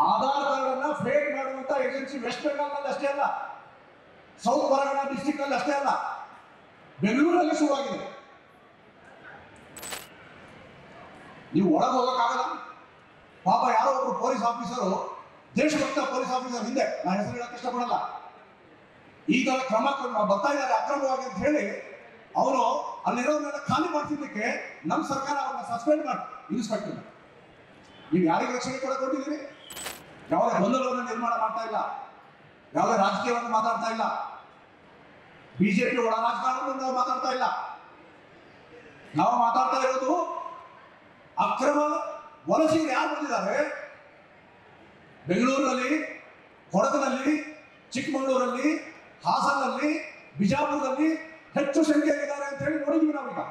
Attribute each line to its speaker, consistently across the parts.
Speaker 1: Aadhaar card ಅನ್ನ fake ಮಾಡುವಂತ agency West ಬೆಂಗಾಲ್ನಲ್ಲಿ ಅಷ್ಟೇ ಅಲ್ಲ, ಸೌತ್ ಪರಗಣ ಡಿಸ್ಟ್ರಿಕ್ಟ್ ನಲ್ಲಿ ಅಷ್ಟೇ ಅಲ್ಲ, ಬೆಂಗಳೂರಲ್ಲಿ ಶುರುವಾಗಿದೆ. ನೀವು ಒಳಗೆ ಹೋಗಕ್ಕಾಗಲ್ಲ. ಪಾಪ ಯಾರೋ ಒಬ್ರು ಪೊಲೀಸ್ ಆಫೀಸರು, ದೇಶಭಕ್ತ ಪೊಲೀಸ್ ಆಫೀಸರ್, ಹಿಂದೆ ನಾನು ಹೆಸರು ಹೇಳಕ್ ಇಷ್ಟಪಡಲ್ಲ, ಈ ತರ ಕ್ರಮ ಬರ್ತಾ ಇದ್ದಾರೆ ಅಕ್ರಮವಾಗಿ ಅಂತ ಹೇಳಿ ಅವರು ಅಲ್ಲಿರೋರ್ನೆಲ್ಲ ಖಾಲಿ ಮಾಡ್ತಿದ್ದಕ್ಕೆ ನಮ್ಮ ಸರ್ಕಾರ ಅವ್ರನ್ನ ಸಸ್ಪೆಂಡ್ ಮಾಡಿ ಇನ್ಸ್ಪೆಕ್ಟರ್. ನೀವು ಯಾರಿಗೆ ರಕ್ಷಣೆ ಕೂಡ ಕೊಟ್ಟಿದ್ದೀರಿ? ಯಾವುದೇ ಗೊಂದಲವನ್ನು ನಿರ್ಮಾಣ ಮಾಡ್ತಾ ಇಲ್ಲ, ಯಾವುದೇ ರಾಜಕೀಯವನ್ನು ಮಾತಾಡ್ತಾ ಇಲ್ಲ, ಬಿಜೆಪಿ ಒಳ ರಾಜಕಾರಣವನ್ನು ನಾವು ಮಾತಾಡ್ತಾ ಇಲ್ಲ. ನಾವು ಮಾತಾಡ್ತಾ ಇರೋದು ಅಕ್ರಮ ವಲಸಿಗರು ಯಾರು ಬಂದಿದ್ದಾರೆ, ಬೆಂಗಳೂರಿನಲ್ಲಿ, ಕೊಡಗಿನಲ್ಲಿ, ಚಿಕ್ಕಮಗಳೂರಲ್ಲಿ, ಹಾಸನಲ್ಲಿ, ಬಿಜಾಪುರದಲ್ಲಿ ಹೆಚ್ಚು ಸಂಖ್ಯೆಯಲ್ಲಿದ್ದಾರೆ ಅಂತ ಹೇಳಿ ನೋಡಿದ್ವಿ ನಾವೀಗ.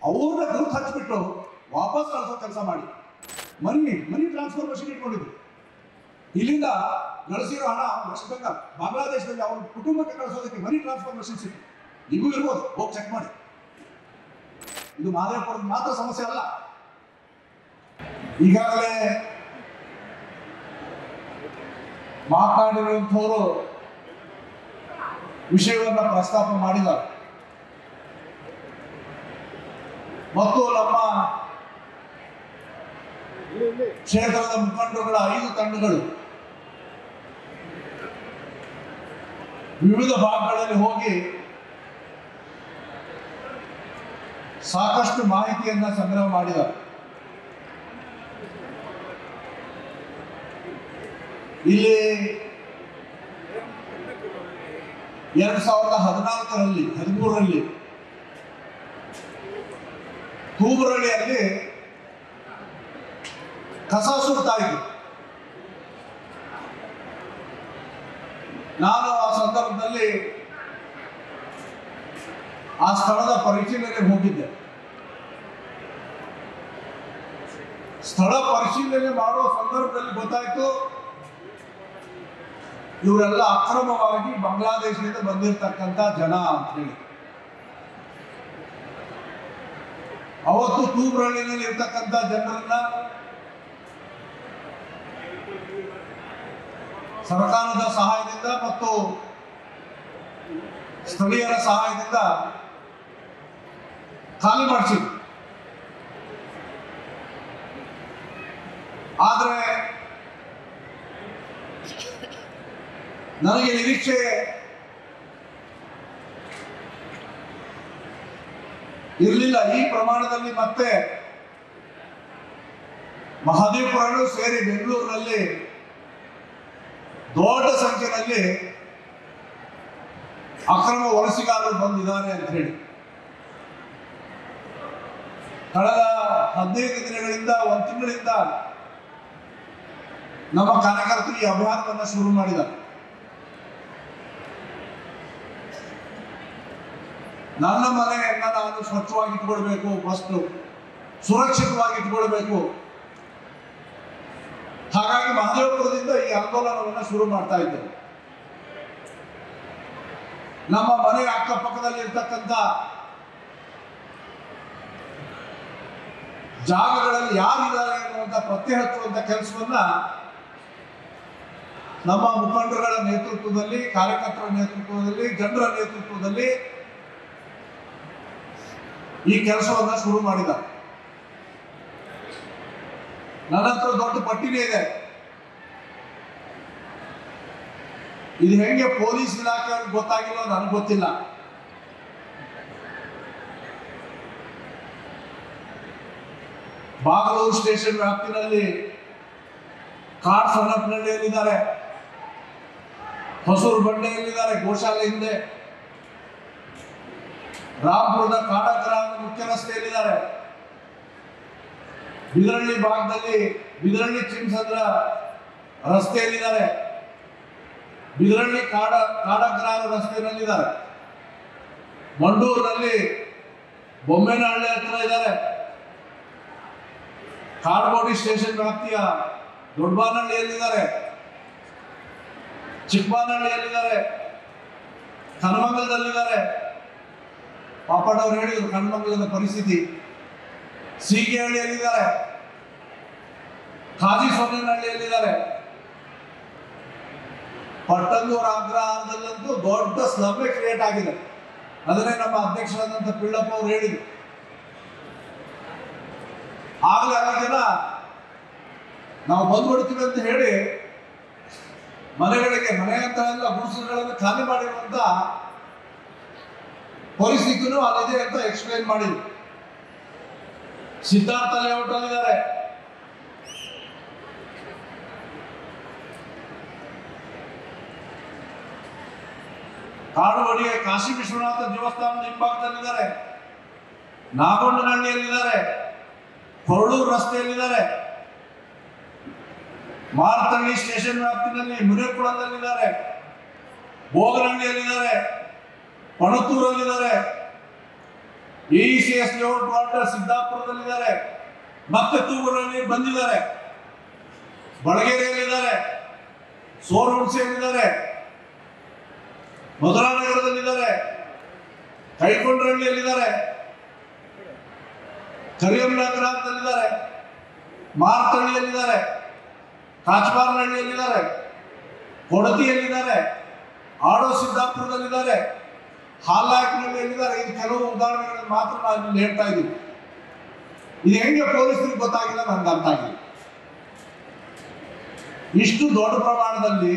Speaker 1: ಅವ್ರನ್ನ ಗುರುತು ಹಚ್ಚಿಬಿಟ್ಟು ವಾಪಸ್ ಕಳಿಸೋ ಕೆಲಸ ಮಾಡಿ ಮನಿ ಟ್ರಾನ್ಸ್ಫರ್ ಮಷಿನ್ ಇಟ್ಕೊಂಡಿದ್ರು. ಇಲ್ಲಿಂದ ಗಳಿಸಿರೋ ಹಣ ವೆಸ್ಟ್ ಬೆಂಗಾಲ್, ಬಾಂಗ್ಲಾದೇಶದಲ್ಲಿ ಅವ್ರ ಕುಟುಂಬಕ್ಕೆ ಕಳಿಸೋದಕ್ಕೆ ಮನಿ ಟ್ರಾನ್ಸ್ಫರ್ ಮಷಿನ್ ಸಿಕ್ತು. ನಿಗೂ ಇರ್ಬೋದು, ಹೋಗಿ ಚೆಕ್ ಮಾಡಿ. ಇದು ಮಹದೇವಪುರದ ಮಾತ್ರ ಸಮಸ್ಯೆ ಅಲ್ಲ. ಈಗಾಗಲೇ ಮಾತನಾಡಿರುವಂಥವರು ವಿಷಯವನ್ನ ಪ್ರಸ್ತಾಪ ಮಾಡಿದ್ದಾರೆ ಮತ್ತು ನಮ್ಮ ಕ್ಷೇತ್ರದ ಮುಖಂಡರುಗಳ 5 ತಂಡಗಳು ವಿವಿಧ ಭಾಗಗಳಲ್ಲಿ ಹೋಗಿ ಸಾಕಷ್ಟು ಮಾಹಿತಿಯನ್ನ ಸಂಗ್ರಹ ಮಾಡಿದ್ದಾರೆ. ಇಲ್ಲಿ 2014ರಲ್ಲಿ 13ರಲ್ಲಿ ತೂಬರಳ್ಳಿಯಲ್ಲಿ ಕಸ ಸುಡ್ತಾ ಇದ್ರು. ನಾನು ಆ ಸಂದರ್ಭದಲ್ಲಿ ಆ ಸ್ಥಳದ ಪರಿಶೀಲನೆಗೆ ಹೋಗಿದ್ದೆ. ಸ್ಥಳ ಪರಿಶೀಲನೆ ಮಾಡುವ ಸಂದರ್ಭದಲ್ಲಿ ಗೊತ್ತಾಯ್ತು, ಇವರೆಲ್ಲ ಅಕ್ರಮವಾಗಿ ಬಾಂಗ್ಲಾದೇಶದಿಂದ ಬಂದಿರತಕ್ಕಂಥ ಜನ ಅಂತ ಹೇಳಿ. ಅವತ್ತು ತೂಬರಳ್ಳಿನಲ್ಲಿ ಇರ್ತಕ್ಕಂಥ ಜನರನ್ನ ಸರ್ಕಾರದ ಸಹಾಯದಿಂದ ಮತ್ತು ಸ್ಥಳೀಯರ ಸಹಾಯದಿಂದ ಖಾಲಿ ಮಾಡಿಸಿದ್ರು. ಆದರೆ ನನಗೆ ನಿರೀಕ್ಷೆ ಇರಲಿಲ್ಲ, ಈ ಪ್ರಮಾಣದಲ್ಲಿ ಮತ್ತೆ ಮಹದೇವಪುರಗಳು ಸೇರಿ ಬೆಂಗಳೂರಿನಲ್ಲಿ ದೊಡ್ಡ ಸಂಖ್ಯೆಯಲ್ಲಿ ಅಕ್ರಮ ವಲಸಿಗಾರರು ಬಂದಿದ್ದಾರೆ ಅಂತ ಹೇಳಿ. ಕಳೆದ 15 ದಿನಗಳಿಂದ 1 ತಿಂಗಳಿಂದ ನಮ್ಮ ಕಾರ್ಯಕರ್ತರು ಈ ಅಭಿಯಾನವನ್ನು ಶುರು ಮಾಡಿದ್ದಾರೆ. ನನ್ನ ಮನೆಯನ್ನ ನಾನು ಸ್ವಚ್ಛವಾಗಿ ಇಟ್ಕೊಳ್ಬೇಕು, ಫಸ್ಟ್ ಸುರಕ್ಷಿತವಾಗಿ ಇಟ್ಕೊಳ್ಬೇಕು. ಹಾಗಾಗಿ ಮಹದೇವಪುರದಿಂದ ಈ ಆಂದೋಲನವನ್ನು ಶುರು ಮಾಡ್ತಾ ಇದ್ದೇವೆ. ನಮ್ಮ ಮನೆಯ ಅಕ್ಕಪಕ್ಕದಲ್ಲಿ ಇರ್ತಕ್ಕಂಥ ಜಾಗಗಳಲ್ಲಿ ಯಾರಿದ್ದಾರೆ ಎನ್ನುವಂತ ಪತ್ತೆ ಹಚ್ಚುವಂತ ಕೆಲಸವನ್ನ ನಮ್ಮ ಮುಖಂಡರುಗಳ ನೇತೃತ್ವದಲ್ಲಿ, ಕಾರ್ಯಕರ್ತರ ನೇತೃತ್ವದಲ್ಲಿ, ಜನರ ನೇತೃತ್ವದಲ್ಲಿ ಈ ಕೆಲಸವನ್ನ ಶುರು ಮಾಡಿದ್ದಾರೆ. ನನ್ನ ಹತ್ರ ದೊಡ್ಡ ಪಟ್ಟಿನೇ ಇದೆ. ಇದು ಹೆಂಗೆ ಪೊಲೀಸ್ ಇಲಾಖೆಯವ್ರಿಗೆ ಗೊತ್ತಾಗಿಲ್ಲ ನನಗೆ ಗೊತ್ತಿಲ್ಲ. ಬಾಗಲೂರು ಸ್ಟೇಷನ್ ವ್ಯಾಪ್ತಿನಲ್ಲಿ ಕಾಡ್ಸನಹಳ್ಳಿಯಲ್ಲಿದ್ದಾರೆ, ಹೊಸೂರು ಬಂಡೆಯಲ್ಲಿದ್ದಾರೆ, ಗೋಶಾಲೆ ಹಿಂದೆ, ರಾಮಪುರದ ಕಾಡಗ್ರಾಮ ಮುಖ್ಯ ರಸ್ತೆಯಲ್ಲಿದ್ದಾರೆ, ಬಿದರಳ್ಳಿ ಭಾಗದಲ್ಲಿ ಬಿದರಳ್ಳಿ ಚಿಮ್ಸಂದ್ರ ರಸ್ತೆಯಲ್ಲಿದ್ದಾರೆ, ಬಿದರಳ್ಳಿ ಕಾಡಗ್ರಾಮ ರಸ್ತೆಯಲ್ಲಿದ್ದಾರೆ, ಮಂಡೂರಿನಲ್ಲಿ ಬೊಮ್ಮೇನಹಳ್ಳಿ ಹತ್ರ ಇದ್ದಾರೆ, ಕಾಡ್ಗೋಡಿ ಸ್ಟೇಷನ್ ವ್ಯಾಪ್ತಿಯ ದೊಡ್ಡಬಾನಹಳ್ಳಿಯಲ್ಲಿದ್ದಾರೆ, ಚಿಕ್ಕಬಾನಹಳ್ಳಿಯಲ್ಲಿದ್ದಾರೆ, ಕನಮಂಗಲದಲ್ಲಿದ್ದಾರೆ. ಪಾಪಣ್ಣವ್ರು ಹೇಳಿದ್ರು ಕನಮಂಗಲದ ಪರಿಸ್ಥಿತಿ. ಸೀಗೆಹಳ್ಳಿಯಲ್ಲಿದ್ದಾರೆ. ಖಾಜಿ ಸೊನ್ನೆನಹಳ್ಳಿಯಲ್ಲಿದ್ದಾರೆ. ಪಟ್ಟಂದೂರು ಅಗ್ರಹಾರದಲ್ಲಂತೂ ದೊಡ್ಡ ಸ್ಲಮ್ಮೆ ಕ್ರಿಯೇಟ್ ಆಗಿದೆ. ಅದನ್ನೇ ನಮ್ಮ ಅಧ್ಯಕ್ಷರಾದಂಥ ಪಿಳ್ಳಪ್ಪ ಅವರು ಹೇಳಿದ್ರು. ಆಗಲೇ ಅಲ್ಲ ಜನ ನಾವು ಬಂದ್ಬಿಡ್ತೀವಿ ಅಂತ ಹೇಳಿ ಮನೆಗಳಿಗೆ ಮನೆ ಅಂತ ಎಲ್ಲ ಗುಡಿಸಲುಗಳನ್ನು ಖಾಲಿ ಮಾಡಿರುವಂತ ಪರಿಸ್ಥಿತಿನೂ ಅಲ್ಲಿದೆ ಅಂತ ಎಕ್ಸ್ಪ್ಲೈನ್ ಮಾಡಿದ್ರು. ಸಿದ್ಧಾರ್ಥ ಲೇಔಟ್ ಅಲ್ಲಿದ್ದಾರೆ. ಕಾಡುವಡಿಯ ಕಾಶಿ ವಿಶ್ವನಾಥ ದೇವಸ್ಥಾನದ ಹಿಂಭಾಗದಲ್ಲಿದ್ದಾರೆ. ನಾಗೊಂಡನಹಳ್ಳಿಯಲ್ಲಿದ್ದಾರೆ. ಕೊರಳೂರು ರಸ್ತೆಯಲ್ಲಿದ್ದಾರೆ. ಮಾರತಹಳ್ಳಿ ಸ್ಟೇಷನ್ ವ್ಯಾಪ್ತಿನಲ್ಲಿ ಮುನೇಪುರದಲ್ಲಿದ್ದಾರೆ. ಬೋಗನಹಳ್ಳಿಯಲ್ಲಿದ್ದಾರೆ. ಪಣತೂರಲ್ಲಿದ್ದಾರೆ. ECS ಲೇಔಟ್ ವಾರ್ಡ್ ಸಿದ್ದಾಪುರದಲ್ಲಿದ್ದಾರೆ. ಮತ್ತೆ ತೂಗೂರಲ್ಲಿ ಬಂದಿದ್ದಾರೆ. ಬಳಗೇರಿಯಲ್ಲಿದ್ದಾರೆ. ಸೋರಹುಣಸೆಯಲ್ಲಿದ್ದಾರೆ. ಮಧುರಾನಗರದಲ್ಲಿದ್ದಾರೆ. ಕೈಕೊಂಡ್ರಹಳ್ಳಿಯಲ್ಲಿದ್ದಾರೆ. ಕರಿಯಮ್ಮನಗರದಲ್ಲಿದ್ದಾರೆ. ಮಾರತಹಳ್ಳಿಯಲ್ಲಿದ್ದಾರೆ. ಕಾಚಮಾರನಹಳ್ಳಿಯಲ್ಲಿದ್ದಾರೆ. ಕೊಡತಿಯಲ್ಲಿದ್ದಾರೆ. ಆಡೋ ಸಿದ್ದಾಪುರದಲ್ಲಿದ್ದಾರೆ. ಹಾಲಾಕ್ನಹಳ್ಳಿಯಲ್ಲಿದ್ದಾರೆ. ಇದು ಕೆಲವು ಉದಾಹರಣೆಗಳನ್ನು ಮಾತ್ರ ನಾನು ಇಲ್ಲಿ ಹೇಳ್ತಾ ಇದ್ದೀನಿ. ಇದು ಹೆಂಗೆ ಪೊಲೀಸರಿಗೆ ಗೊತ್ತಾಗಿಲ್ಲ ನನಗೆ ಅರ್ಥ ಆಗಿಲ್ಲ. ಇಷ್ಟು ದೊಡ್ಡ ಪ್ರಮಾಣದಲ್ಲಿ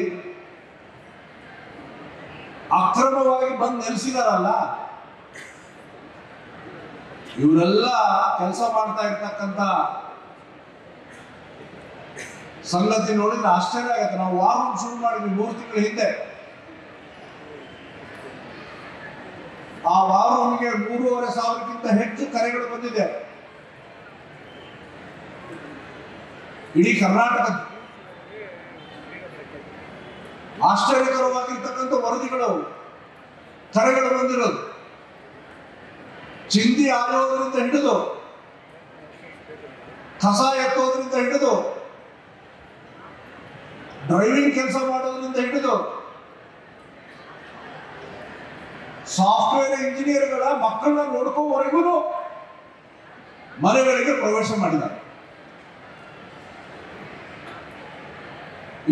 Speaker 1: ಅಕ್ರಮವಾಗಿ ಬಂದು ನೆಲೆಸಿದಾರಲ್ಲ, ಇವರೆಲ್ಲ ಕೆಲಸ ಮಾಡ್ತಾ ಇರ್ತಕ್ಕಂಥ ಸಂಗತಿ ನೋಡಿದ್ರೆ ಆಶ್ಚರ್ಯ ಆಗುತ್ತೆ. ನಾವು ವಾರ್ ರೂಮ್ ಶುರು ಮಾಡಿದ್ವಿ 3 ತಿಂಗಳ ಹಿಂದೆ. ಆ ವಾರ್ ರೂಮ್ಗೆ 3,500ಕ್ಕಿಂತ ಹೆಚ್ಚು ಕರೆಗಳು ಬಂದಿದೆ. ಇಡೀ ಕರ್ನಾಟಕದ ಆಶ್ಚರ್ಯಕರವಾಗಿರ್ತಕ್ಕಂಥ ವರದಿಗಳು, ಕರೆಗಳು ಬಂದಿರೋದು. ಚಿಂದಿ ಆರೋದ್ರಿಂದ ಹಿಡಿದು, ಕಸ ಎತ್ತೋದ್ರಿಂದ ಹಿಡಿದು, ಡ್ರೈವಿಂಗ್ ಕೆಲಸ ಮಾಡೋದ್ರಿಂದ ಹಿಡಿದು, ಸಾಫ್ಟ್ವೇರ್ ಇಂಜಿನಿಯರ್ಗಳ ಮಕ್ಕಳನ್ನ ನೋಡ್ಕೋವರೆಗೂ ಮನೆಗಳಿಗೆ ಪ್ರವೇಶ ಮಾಡಿದ್ದಾರೆ.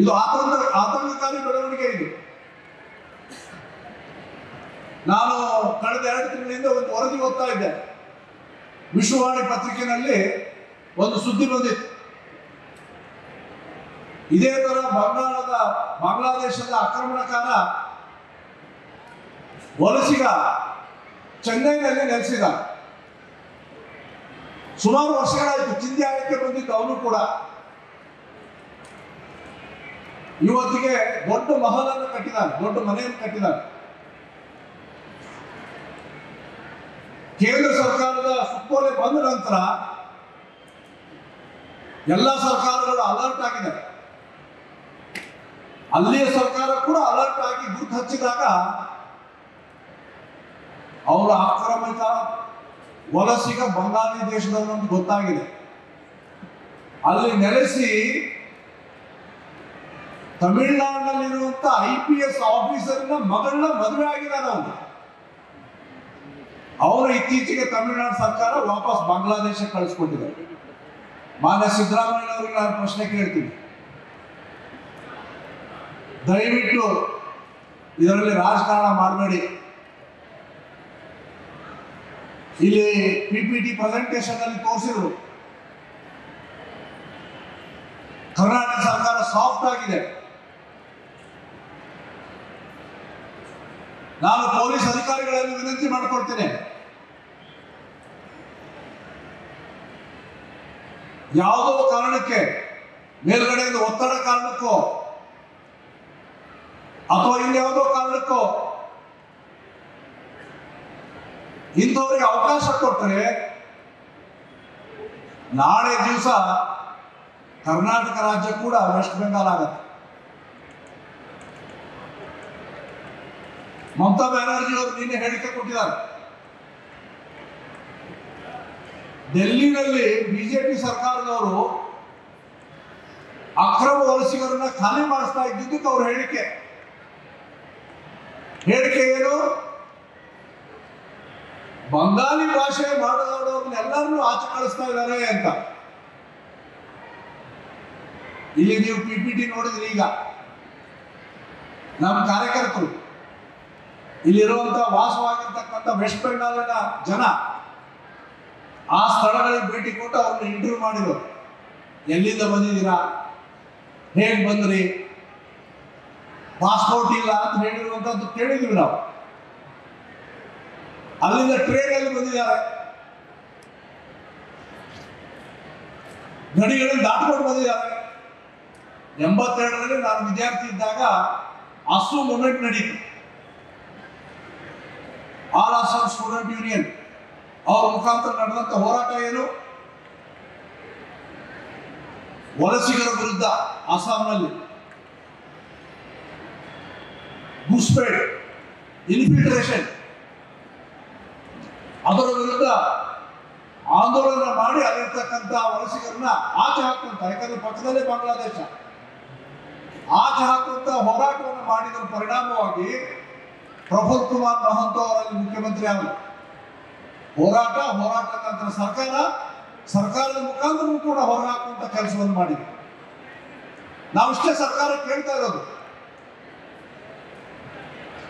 Speaker 1: ಇದು ಆತಂಕಕಾರಿ ಬೆಳವಣಿಗೆ. ಇದು ನಾನು ಕಳೆದ 2 ತಿಂಗಳಿಂದ ಒಂದು ವರದಿ ಓದ್ತಾ ಇದ್ದೆ. ವಿಶ್ವವಾಣಿ ಪತ್ರಿಕೆಯಲ್ಲಿ ಒಂದು ಸುದ್ದಿ ಬಂದಿತ್ತು. ಇದೇ ತರ ಬಾಂಗ್ಲಾದೇಶದ ಆಕ್ರಮಣಕಾರ ವಲಸಿಗ ಚೆನ್ನೈನಲ್ಲಿ ನೆಲೆಸಿದ. ಸುಮಾರು ವರ್ಷಗಳಾಯಿತು ಚಿಂದಿ ಆಯಕ್ಕೆ ಬಂದಿದ್ದು. ಅವನು ಕೂಡ ಇವತ್ತಿಗೆ ದೊಡ್ಡ ಮಹಲನ್ನು ಕಟ್ಟಿದ್ದಾನೆ, ದೊಡ್ಡ ಮನೆಯನ್ನು ಕಟ್ಟಿದ್ದಾನೆ. ಕೇಂದ್ರ ಸರ್ಕಾರದ ಸುತ್ತೋಲೆ ಬಂದ ನಂತರ ಎಲ್ಲ ಸರ್ಕಾರಗಳು ಅಲರ್ಟ್ ಆಗಿದೆ. ಅಲ್ಲಿಯ ಸರ್ಕಾರ ಕೂಡ ಅಲರ್ಟ್ ಆಗಿ ಗುರುತು ಹಚ್ಚಿದಾಗ ಅವರ ಆಕ್ರಮಿತ ವಲಸಿಗ ಬಂಗಾಳಿ ದೇಶದವರು ಅಂತ ಗೊತ್ತಾಗಿದೆ. ಅಲ್ಲಿ ನೆಲೆಸಿ ತಮಿಳುನಾಡಿನಲ್ಲಿರುವಂತ IPS ಆಫೀಸರ್ನ ಮಗಳನ್ನ ಮದುವೆ ಆಗಿದ್ದಾರೆ. ಅವರು ಇತ್ತೀಚೆಗೆ ತಮಿಳುನಾಡು ಸರ್ಕಾರ ವಾಪಸ್ ಬಾಂಗ್ಲಾದೇಶಕ್ಕೆ ಕಳಿಸ್ಕೊಟ್ಟಿದ್ದಾರೆ. ಮಾನ್ಯ ಸಿದ್ದರಾಮಯ್ಯ ಅವರಿಗೆ ನಾನು ಪ್ರಶ್ನೆ ಕೇಳ್ತೀನಿ, ದಯವಿಟ್ಟು ಇದರಲ್ಲಿ ರಾಜಕಾರಣ ಮಾಡಬೇಡಿ. ಇಲ್ಲಿ PPT ಪ್ರೆಸೆಂಟೇಷನ್ ಅಲ್ಲಿ ತೋರಿಸಿದ್ರು, ಕರ್ನಾಟಕ ಸರ್ಕಾರ ಸಾಫ್ಟ್ ಆಗಿದೆ. ನಾನು ಪೊಲೀಸ್ ಅಧಿಕಾರಿಗಳಲ್ಲಿ ವಿನಂತಿ ಮಾಡಿಕೊಳ್ತೇನೆ, ಯಾವುದೋ ಕಾರಣಕ್ಕೆ ಮೇಲ್ಗಡೆಯಿಂದ ಒತ್ತಡ ಕಾರಣಕ್ಕೋ ಅಥವಾ ಇನ್ಯಾವುದೋ ಕಾರಣಕ್ಕೋ ಇಂಥವರಿಗೆ ಅವಕಾಶ ಕೊಟ್ಟರೆ ನಾಳೆ ದಿವಸ ಕರ್ನಾಟಕ ರಾಜ್ಯ ಕೂಡ ವೆಸ್ಟ್ ಬೆಂಗಾಲ್ ಆಗುತ್ತೆ. ಮಮತಾ ಬ್ಯಾನರ್ಜಿ ಅವರು ನಿನ್ನೆ ಹೇಳಿಕೆ ಕೊಟ್ಟಿದ್ದಾರೆ. ಡೆಲ್ಲಿನಲ್ಲಿ ಬಿಜೆಪಿ ಸರ್ಕಾರದವರು ಅಕ್ರಮ ವಲಸಿಗರನ್ನ ಖಾಲಿ ಮಾಡಿಸ್ತಾ ಇದ್ದಿದ್ದಕ್ಕೆ ಅವ್ರ ಹೇಳಿಕೆ ಏನು, ಬಂಗಾಲಿ ಭಾಷೆ ಮಾತನಾಡೋರ್ನೆಲ್ಲರನ್ನೂ ಆಚೆ ಕಳಿಸ್ತಾ ಇದ್ದಾರೆ ಅಂತ. ಇಲ್ಲಿ ನೀವು PPT ನೋಡಿದ್ರಿ. ಈಗ ನಮ್ಮ ಕಾರ್ಯಕರ್ತರು ಇಲ್ಲಿರುವಂತಹ ವಾಸವಾಗಿರ್ತಕ್ಕಂಥ ವೆಸ್ಟ್ ಬೆಂಗಾಲಿನ ಜನ ಆ ಸ್ಥಳಗಳಿಗೆ ಭೇಟಿ ಕೊಟ್ಟು ಅವ್ರನ್ನ ಇಂಟರ್ವ್ಯೂ ಮಾಡಿರೋರು. ಎಲ್ಲಿಂದ ಬಂದಿದ್ದೀರಾ, ಹೇಗೆ ಬಂದ್ರಿ, ಪಾಸ್ಪೋರ್ಟ್ ಇಲ್ಲ ಅಂತ ಹೇಳಿರುವಂತದ್ದು ಕೇಳಿದ್ವಿ ನಾವು. ಅಲ್ಲಿಂದ ಟ್ರೈನಲ್ಲಿ ಬಂದಿದ್ದಾರೆ, ಗಡಿಗಳನ್ನು ದಾಟ್ಕೊಂಡು ಬಂದಿದ್ದಾರೆ. 82ರಲ್ಲಿ ನಾನು ವಿದ್ಯಾರ್ಥಿ ಇದ್ದಾಗ ಅಸು ಮೂವ್ಮೆಂಟ್ ನಡೀತು. ಆಲ್ ಅಸ್ಸಾಂ ಸ್ಟೂಡೆಂಟ್ ಯೂನಿಯನ್ ಅವರ ಮುಖಾಂತರ ನಡೆದಂತ ಹೋರಾಟ ಏನು? ವಲಸಿಗರ ವಿರುದ್ಧ ಅಸ್ಸಾಂನಲ್ಲಿ ಗುಸ್ಪೇಟ್ ಇನ್ಫಿಲ್ಟ್ರೇಷನ್, ಅದರ ವಿರುದ್ಧ ಆಂದೋಲನ ಮಾಡಿ ಅಲ್ಲಿರ್ತಕ್ಕಂಥ ವಲಸಿಗರನ್ನ ಆಚೆ ಹಾಕುವಂತ, ಯಾಕಂದ್ರೆ ಪಕ್ಕದಲ್ಲೇ ಬಾಂಗ್ಲಾದೇಶ, ಆಚೆ ಹಾಕುವಂತ ಹೋರಾಟವನ್ನು ಮಾಡಿದ ಪರಿಣಾಮವಾಗಿ ಪ್ರಫುಲ್ ಕುಮಾರ್ ಮಹಂತ ಅವರಲ್ಲಿ ಮುಖ್ಯಮಂತ್ರಿ ಆದರು. ಹೋರಾಟ ನಂತರ ಸರ್ಕಾರದ ಮುಖಾಂತರ ಕೂಡ ಹೊರಹಾಕುವಂತ ಕೆಲಸವನ್ನು ಮಾಡಿದೆ. ನಾವಿಷ್ಟೇ ಸರ್ಕಾರ ಕೇಳ್ತಾ ಇರೋದು,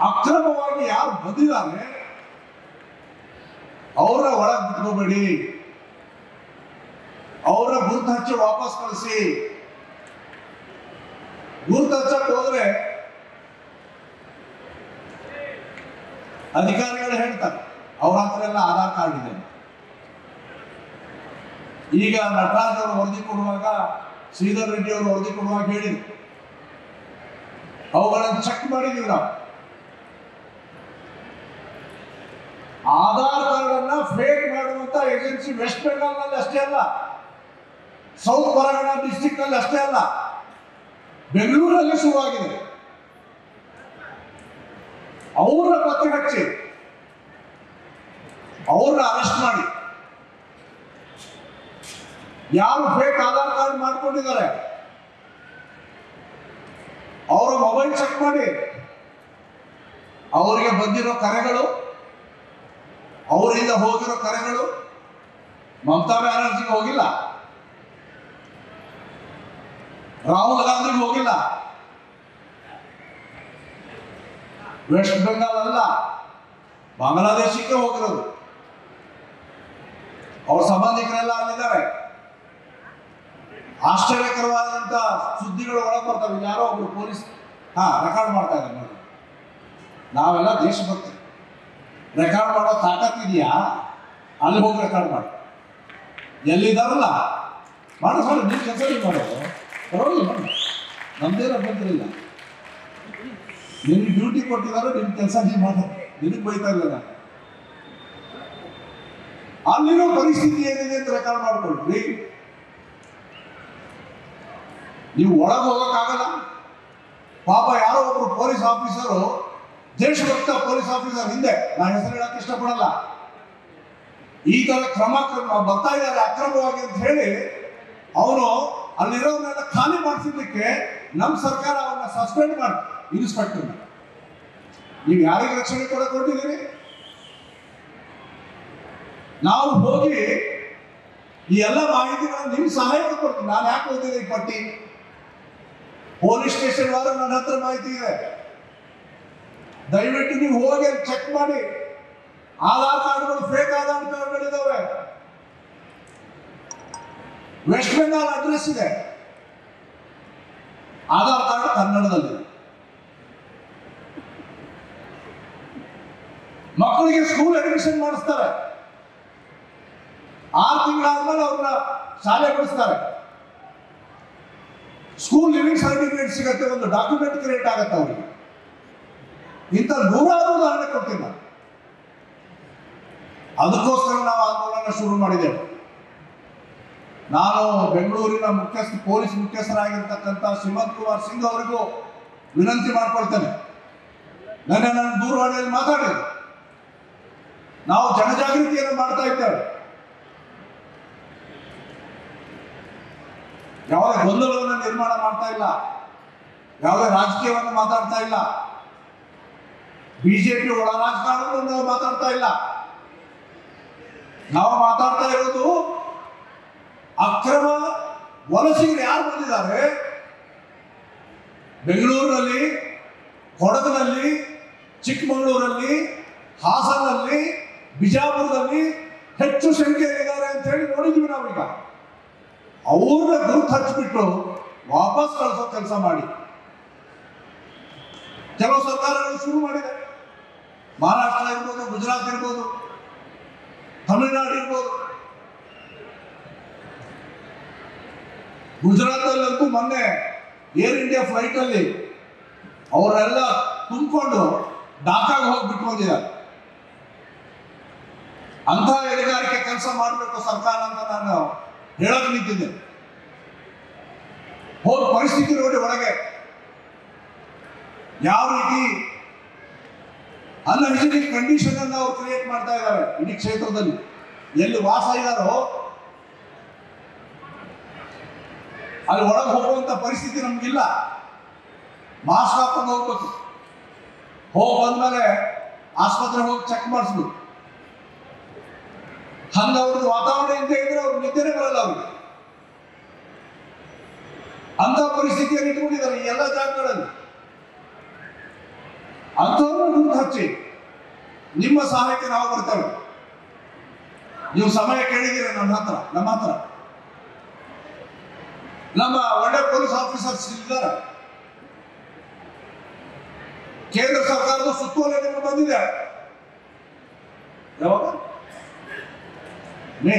Speaker 1: ಅಕ್ರಮವಾಗಿ ಯಾರು ಬಂದಿದ್ದಾರೆ ಅವರ ಒಳಗೆ ಬಿಟ್ಕೋಬೇಡಿ, ಅವರ ಗುರುತು ಹಚ್ಚಿ ವಾಪಸ್ ಕಳಿಸಿ. ಗುರುತು ಹಚ್ಚಕ್ಕೆ ಹೋದ್ರೆ ಅಧಿಕಾರಿಗಳು ಹೇಳ್ತಾರೆ ಅವ್ರ ಹತ್ರ ಎಲ್ಲ ಆಧಾರ್ ಕಾರ್ಡ್ ಇದೆ. ಈಗ ನಟರಾಜ್ ಅವರು ವರದಿ ಕೊಡುವಾಗ, ಶ್ರೀಧರ್ ರೆಡ್ಡಿ ಅವರು ವರದಿ ಕೊಡುವಾಗ ಹೇಳಿದ್ರು, ಅವುಗಳನ್ನು ಚೆಕ್ ಮಾಡಿದೀವಿ ನಾವು. ಆಧಾರ್ ಕಾರ್ಡ್ ಅನ್ನ ಫೇಕ್ ಮಾಡುವಂತ ಏಜೆನ್ಸಿ ವೆಸ್ಟ್ ಬೆಂಗಾಲ್ ನಲ್ಲಿ ಅಷ್ಟೇ ಅಲ್ಲ, ಸೌತ್ ಪರಗಣ ಡಿಸ್ಟ್ರಿಕ್ಟ್ ನಲ್ಲಿ ಅಷ್ಟೇ ಅಲ್ಲ, ಬೆಂಗಳೂರಲ್ಲಿ ಶುರುವಾಗಿದೆ. ಅವ್ರನ್ನ ಪತ್ತೆ ಹಚ್ಚಿ ಅವ್ರನ್ನ ಅರೆಸ್ಟ್ ಮಾಡಿ, ಯಾರು ಫೇಕ್ ಆಧಾರ್ ಕಾರ್ಡ್ ಮಾಡ್ಕೊಂಡಿದ್ದಾರೆ ಅವರ ಮೊಬೈಲ್ ಚೆಕ್ ಮಾಡಿ, ಅವರಿಗೆ ಬಂದಿರೋ ಕರೆಗಳು, ಅವರಿಂದ ಹೋಗಿರೋ ಕರೆಗಳು ಮಮತಾ ಬ್ಯಾನರ್ಜಿಗೆ ಹೋಗಿಲ್ಲ, ರಾಹುಲ್ ಗಾಂಧಿಗೆ ಹೋಗಿಲ್ಲ, ವೆಸ್ಟ್ ಬೆಂಗಾಲ್ ಅಲ್ಲ ಬಾಂಗ್ಲಾದೇಶಕ್ಕೆ ಹೋಗಿರೋದು. ಅವ್ರ ಸಂಬಂಧಿಕರೆಲ್ಲ ಅಲ್ಲಿದ್ದಾರೆ. ಆಶ್ಚರ್ಯಕರವಾದಂತ ಸುದ್ದಿಗಳು ಒಳಗೆ ಬರ್ತವೆ. ಯಾರೋ ಒಬ್ರು ಪೊಲೀಸ್ ರೆಕಾರ್ಡ್ ಮಾಡ್ತಾ ಇದ್ದಾರೆ ನೋಡಿ. ನಾವೆಲ್ಲ ದೇಶಭಕ್ತಿ, ರೆಕಾರ್ಡ್ ಮಾಡೋ ತಾಕತ್ತಿದೆಯಾ? ಅಲ್ಲಿ ಹೋಗಿ ರೆಕಾರ್ಡ್ ಮಾಡಿ, ಎಲ್ಲಿದ್ದಾರಲ್ಲ ಮಾಡಿ ನೀವು ಕೆಲಸ ನೀವು ಮಾಡೋದು ಪರವಾಗಿಲ್ಲ, ನಮ್ದೇನು ಅಭ್ಯಂತರಿಲ್ಲ. ನಿನಗೆ ಡ್ಯೂಟಿ ಕೊಟ್ಟಿದ್ದಾರೆ, ನಿನ್ನ ಕೆಲಸ ನೀವು ಮಾಡೋದು, ನಿನಗೆ ಬೈತಾ ಇಲ್ಲ ನಾನು. ಅಲ್ಲಿರೋ ಪರಿಸ್ಥಿತಿ ಏನಿದೆ ಅಂತ ರೆಕಾರ್ಡ್ ಮಾಡ್ಕೊಳ್ರಿ. ನೀವು ಒಳಗೆ ಹೋಗಕ್ಕಾಗಲ್ಲ. ಪಾಪ ಯಾರೋ ಒಬ್ರು ಪೊಲೀಸ್ ಆಫೀಸರು, ದೇಶಭಕ್ತ ಪೊಲೀಸ್ ಆಫೀಸರ್, ಹಿಂದೆ ನಾನು ಹೆಸರು ಹೇಳಕ್ ಇಷ್ಟಪಡಲ್ಲ, ಈ ತರ ಕ್ರಮ ಬರ್ತಾ ಇದ್ದಾರೆ ಅಕ್ರಮವಾಗಿ ಅಂತ ಹೇಳಿ ಅವನು ಅಲ್ಲಿರೋನೆಲ್ಲ ಖಾಲಿ ಮಾಡಿಸಿದ್ದಕ್ಕೆ ನಮ್ಮ ಸರ್ಕಾರ ಅವನ್ನ ಸಸ್ಪೆಂಡ್ ಮಾಡಿ ಇನ್ಸ್ಪೆಕ್ಟರ್. ನೀವು ಯಾರಿಗೆ ರಕ್ಷಣೆ ಕೊಟ್ಟಿದ್ದೀರಿ? ನಾವು ಹೋಗಿ ಈ ಎಲ್ಲ ಮಾಹಿತಿಗಳನ್ನು ನಿಮ್ ಸಹಾಯಕ್ಕೆ ಕೊಡ್ತೀನಿ. ನಾನು ಯಾಕೆ ಓದಿದೆ ಈ ಪಟ್ಟಿ? ಪೊಲೀಸ್ ಸ್ಟೇಷನ್ ವಾರ ನನ್ನ ಹತ್ರ ಮಾಹಿತಿ ಇದೆ. ದಯವಿಟ್ಟು ನೀವು ಹೋಗಿ ಚೆಕ್ ಮಾಡಿ. ಆಧಾರ್ ಕಾರ್ಡ್ಗಳು ಫೇಕ್ ಆಧಾರ್ ಕಾರ್ಡ್ಗಳಿದಾವೆ. ವೆಸ್ಟ್ ಬೆಂಗಾಲ್ ಅಡ್ರೆಸ್ ಇದೆ, ಆಧಾರ್ ಕಾರ್ಡ್ ಕನ್ನಡದಲ್ಲಿ. ಮಕ್ಕಳಿಗೆ ಸ್ಕೂಲ್ ಅಡ್ಮಿಷನ್ ಮಾಡಿಸ್ತಾರೆ, 6 ತಿಂಗಳಾದ್ಮೇಲೆ ಅವ್ರನ್ನ ಶಾಲೆ ಬಿಡಿಸ್ತಾರೆ. ಸ್ಕೂಲ್ ಲಿವಿಂಗ್ ಸರ್ಟಿಫಿಕೇಟ್ ಸಿಗುತ್ತೆ, ಒಂದು ಡಾಕ್ಯುಮೆಂಟ್ ಕ್ರಿಯೇಟ್ ಆಗುತ್ತೆ ಅವರಿಗೆ. ಇಂಥ 100 ಉದಾಹರಣೆ ಕೊಡ್ತೀನಿ ನಾನು. ಅದಕ್ಕೋಸ್ಕರ ನಾವು ಆಂದೋಲನ ಶುರು ಮಾಡಿದ್ದೇವೆ. ನಾನು ಬೆಂಗಳೂರಿನ ಪೊಲೀಸ್ ಮುಖ್ಯಸ್ಥರಾಗಿರ್ತಕ್ಕಂಥ ಸುಮಂತ್ ಕುಮಾರ್ ಸಿಂಗ್ ಅವರಿಗೂ ವಿನಂತಿ ಮಾಡ್ಕೊಳ್ತೇನೆ. ನನ್ನ ದೂರವಾಣಿಯಲ್ಲಿ ಮಾತಾಡಿದೆ, ನಾವು ಜನಜಾಗೃತಿಯನ್ನು ಮಾಡ್ತಾ ಇದ್ದೇವೆ. ಯಾವುದೇ ಗೊಂದಲವನ್ನು ನಿರ್ಮಾಣ ಮಾಡ್ತಾ ಇಲ್ಲ, ಯಾವುದೇ ರಾಜಕೀಯವನ್ನು ಮಾತಾಡ್ತಾ ಇಲ್ಲ, ಬಿಜೆಪಿ ಒಳ ರಾಜಕಾರಣವನ್ನು ನಾವು ಮಾತಾಡ್ತಾ ಇಲ್ಲ. ನಾವು ಮಾತಾಡ್ತಾ ಇರೋದು ಅಕ್ರಮ ವಲಸಿಗರು ಯಾರು ಬಂದಿದ್ದಾರೆ ಬೆಂಗಳೂರಿನಲ್ಲಿ, ಕೊಡಗಿನಲ್ಲಿ, ಚಿಕ್ಕಮಗಳೂರಲ್ಲಿ, ಹಾಸನಲ್ಲಿ, ಬಿಜಾಪುರದಲ್ಲಿ ಹೆಚ್ಚು ಸಂಖ್ಯೆಯಲ್ಲಿದ್ದಾರೆ ಅಂತ ಹೇಳಿ ನೋಡಿದ್ದೀವಿ ನಾವೀಗ. ಅವ್ರನ್ನ ಗುರುತು ಹಚ್ಚಿಬಿಟ್ಟು ವಾಪಸ್ ಕಳಿಸೋ ಕೆಲಸ ಮಾಡಿ. ಕೆಲವು ಸರ್ಕಾರಗಳು ಶುರು ಮಾಡಿದೆ. ಮಹಾರಾಷ್ಟ್ರ ಇರ್ಬೋದು, ಗುಜರಾತ್ ಇರ್ಬೋದು, ತಮಿಳುನಾಡು ಇರ್ಬೋದು. ಗುಜರಾತಲ್ಲಂತೂ ಮೊನ್ನೆ ಏರ್ ಇಂಡಿಯಾ ಫ್ಲೈಟ್ ಅಲ್ಲಿ ಅವರೆಲ್ಲ ತುಂಬಿಕೊಂಡು ಢಾಕಾಗೆ ಹೋಗ್ಬಿಟ್ಟು ಬಂದಿದ್ದಾರೆ. ಅಂಥ ಎಲೆಗಾರಿಕೆ ಕೆಲಸ ಮಾಡಬೇಕು ಸರ್ಕಾರ ಅಂತ ನಾನು ಹೇಳಕ್ ನಿಂತಿದ್ದೇನೆ. ಹೋಗಿ ಪರಿಸ್ಥಿತಿ ನೋಡಿ ಒಳಗೆ ಯಾವ ರೀತಿ ಅನ್ಹೈಜಿನಿಕ್ ಕಂಡೀಷನ್ ಅನ್ನು ಅವ್ರು ಕ್ರಿಯೇಟ್ ಮಾಡ್ತಾ ಇದ್ದಾರೆ. ಇಡೀ ಕ್ಷೇತ್ರದಲ್ಲಿ ಎಲ್ಲಿ ವಾಸ ಇದ್ದಾರೋ ಅಲ್ಲಿ ಒಳಗೆ ಹೋಗುವಂತ ಪರಿಸ್ಥಿತಿ ನಮ್ಗಿಲ್ಲ. ಮಾಸ್ಕ್ ಹಾಕೊಂಡು ಹೋಗ್ಬೇಕು. ಹೋಗಿ ಬಂದ್ಮೇಲೆ ಆಸ್ಪತ್ರೆಗೆ ಹೋಗಿ ಚೆಕ್ ಮಾಡಿಸ್ಬೇಕು. ಹಂಗ ಅವ್ರದ್ದು ವಾತಾವರಣ ಅಂತ ಇದ್ರೆ ಅವ್ರು ನಿದ್ದೆನೆ ಬರಲ್ಲ. ಅವ್ರಿಗೆ ಅಂತ ಪರಿಸ್ಥಿತಿಯನ್ನು ಇಟ್ಕೊಂಡಿದ್ದಾರೆ ಈ ಎಲ್ಲ ಜಾಗಗಳಲ್ಲಿ. ಅಂಥವ್ರನ್ನ ಗುರುತು ಹಚ್ಚಿ ನಿಮ್ಮ ಸಹಾಯಕ್ಕೆ ನಾವು ಬರ್ತೇವೆ. ನೀವು ಸಮಯ ಕೇಳಿದ್ದೀರ ನಮ್ಮ ಹತ್ರ ನಮ್ಮ ಒಳ್ಳೆ ಪೊಲೀಸ್ ಆಫೀಸರ್ಸ್ ಇದ್ದಾರೆ. ಕೇಂದ್ರ ಸರ್ಕಾರದ ಸುತ್ತೋಲೆ ಬಂದಿದೆ. ಯಾವಾಗ? ಮೇ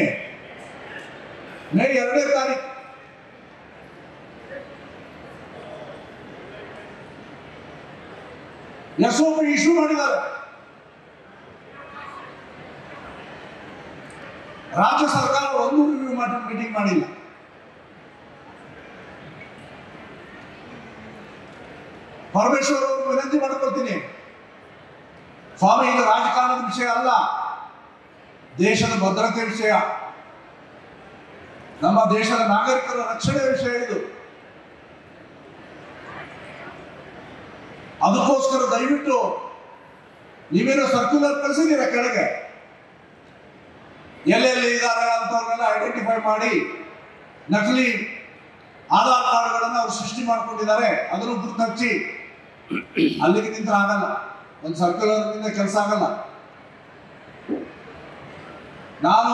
Speaker 1: 2ನೇ ತಾರೀಕು. SOP ಇಶ್ಯೂ ಮಾಡಿದ್ದಾರೆ. ರಾಜ್ಯ ಸರ್ಕಾರ ಒಂದು ರಿವ್ಯೂ ಮೀಟಿಂಗ್ ಮಾಡಿಲ್ಲ. ಪರಮೇಶ್ವರ್ ಅವರು ವಿನಂತಿ ಮಾಡ್ಕೊಳ್ತೀನಿ, ಸ್ವಾಮಿ ಇದು ರಾಜಕಾರಣದ ವಿಷಯ ಅಲ್ಲ, ದೇಶದ ಭದ್ರತೆ ವಿಷಯ, ನಮ್ಮ ದೇಶದ ನಾಗರಿಕರ ರಕ್ಷಣೆ ವಿಷಯ ಇದು. ಅದಕ್ಕೋಸ್ಕರ ದಯವಿಟ್ಟು ನೀವೇನೋ ಸರ್ಕ್ಯುಲರ್ ಕಳಿಸಿದ್ದೀರ ಕೆಳಗೆ, ಎಲ್ಲೆಲ್ಲಿ ಇದ್ದಾರೆ ಅಂತವ್ರನ್ನೆಲ್ಲ ಐಡೆಂಟಿಫೈ ಮಾಡಿ ನಕಲಿ ಆಧಾರ್ ಕಾರ್ಡ್ಗಳನ್ನು ಅವ್ರು ಸೃಷ್ಟಿ ಮಾಡ್ಕೊಂಡಿದ್ದಾರೆ, ಅದನ್ನು ಗುರುತು ಹಚ್ಚಿ. ಅಲ್ಲಿಗೆ ನಿಂತರ ಆಗಲ್ಲ, ಒಂದು ಸರ್ಕ್ಯುಲರ್ನಿಂದ ಕೆಲಸ ಆಗಲ್ಲ. ನಾನು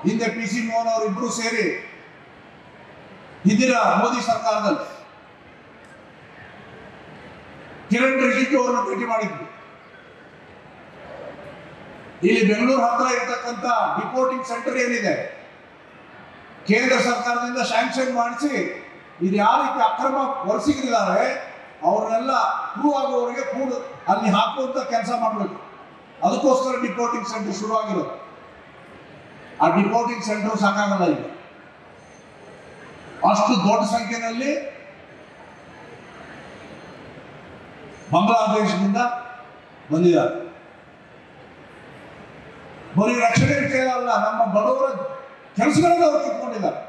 Speaker 1: ಹಿಂದೆ PC ಮೋಹನ್ ಅವರಿಬ್ಬರು ಸೇರಿ ಹಿಂದಿನ ಮೋದಿ ಸರ್ಕಾರದಲ್ಲಿ ಕಿರಣ್ ರಿಜಿಜು ಅವರನ್ನು ಭೇಟಿ ಮಾಡಿದ್ವಿ. ಇಲ್ಲಿ ಬೆಂಗಳೂರು ಹತ್ರ ಇರತಕ್ಕಂಥ ಡಿಪೋರ್ಟಿಂಗ್ ಸೆಂಟರ್ ಏನಿದೆ ಕೇಂದ್ರ ಸರ್ಕಾರದಿಂದ ಸ್ಯಾಂಕ್ಷನ್ ಮಾಡಿಸಿ ಇದು ಯಾವ ರೀತಿ ಅಕ್ರಮ ವಲಸಿಗರಿದ್ದಾರೆ ಅವ್ರನ್ನೆಲ್ಲ ಪ್ರೂವ್ ಆಗುವವರೆಗೆ ಕೂಡ ಅಲ್ಲಿ ಹಾಕುವಂತ ಕೆಲಸ ಮಾಡಬೇಕು. ಅದಕ್ಕೋಸ್ಕರ ಡಿಪೋರ್ಟಿಂಗ್ ಸೆಂಟರ್ ಶುರುವಾಗಿರೋದು. ಆ ಡಿಪೋರ್ಟಿಂಗ್ ಸೆಂಟರ್ ಸಾಕಾಗಲ್ಲ. ಈಗ ಅಷ್ಟು ದೊಡ್ಡ ಸಂಖ್ಯೆಯಲ್ಲಿ ಬಾಂಗ್ಲಾದೇಶದಿಂದ ಬಂದಿದ್ದಾರೆ. ಬರೀ ರಕ್ಷಣೆ ವಿಷಯ ಅಲ್ಲ, ನಮ್ಮ ಬಡವರ ಕೆಲಸಗಳನ್ನ ಅವ್ರು ಕಿತ್ಕೊಂಡಿದ್ದಾರೆ.